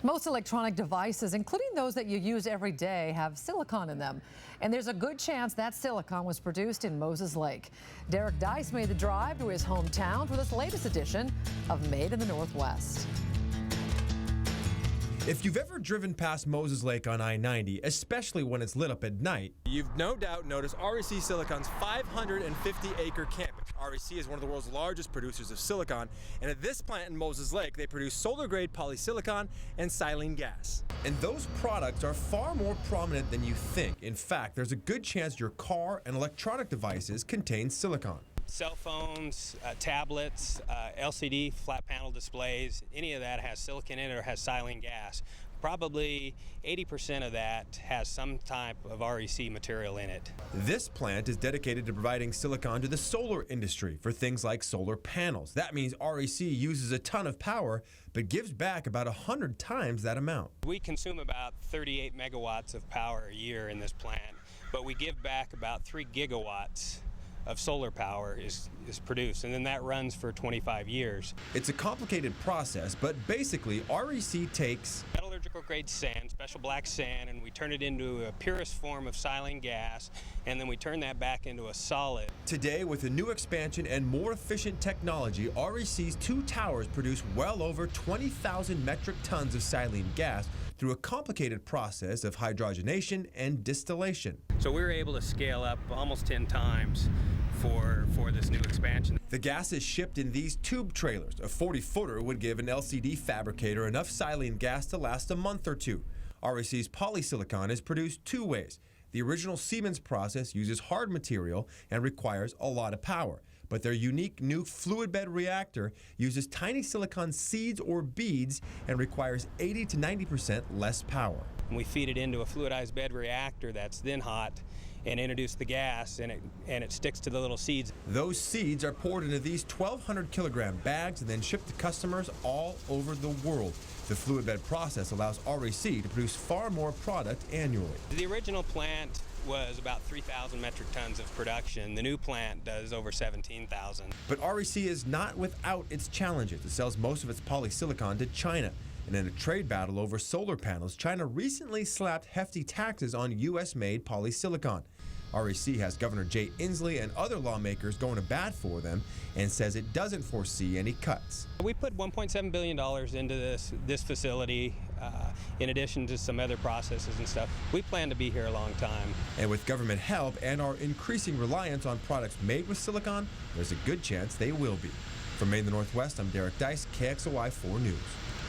Most electronic devices, including those that you use every day, have silicon in them. And there's a good chance that silicon was produced in Moses Lake. Deis made the drive to his hometown for this latest edition of Made in the Northwest. If you've ever driven past Moses Lake on I-90, especially when it's lit up at night, you've no doubt noticed REC Silicon's 550-acre campus. REC is one of the world's largest producers of silicon, and at this plant in Moses Lake, they produce solar-grade polysilicon and silane gas. And those products are far more prominent than you think. In fact, there's a good chance your car and electronic devices contain silicon. Cell phones, tablets, LCD flat panel displays, any of that has silicon in it or has silane gas. Probably 80% of that has some type of REC material in it. This plant is dedicated to providing silicon to the solar industry for things like solar panels. That means REC uses a ton of power, but gives back about 100 times that amount. We consume about 38 megawatts of power a year in this plant, but we give back about 3 gigawatts of solar power is produced, and then that runs for 25 years. It's a complicated process, but basically REC takes metallurgical grade sand, special black sand, and we turn it into a purest form of silane gas, and then we turn that back into a solid. Today, with a new expansion and more efficient technology, REC's 2 towers produce well over 20,000 metric tons of silane gas through a complicated process of hydrogenation and distillation. So we were able to scale up almost 10 times for this new expansion. The gas is shipped in these tube trailers. A 40-footer would give an LCD fabricator enough silane gas to last a month or two. REC's polysilicon is produced 2 ways. The original Siemens process uses hard material and requires a lot of power, but their unique new fluid bed reactor uses tiny silicon seeds or beads and requires 80 to 90% less power. And we feed it into a fluidized bed reactor that's then hot and introduce the gas, and it sticks to the little seeds. Those seeds are poured into these 1,200 kilogram bags and then shipped to customers all over the world. The fluid bed process allows REC to produce far more product annually. The original plant was about 3,000 metric tons of production. The new plant does over 17,000. But REC is not without its challenges. It sells most of its polysilicon to China. And in a trade battle over solar panels, China recently slapped hefty taxes on U.S.-made polysilicon. REC has Governor Jay Inslee and other lawmakers going to bat for them and says it doesn't foresee any cuts. We put $1.7 billion into this facility, in addition to some other processes and stuff. We plan to be here a long time. And with government help and our increasing reliance on products made with silicon, there's a good chance they will be. From Made in the Northwest, I'm Deis, KXOI 4 News.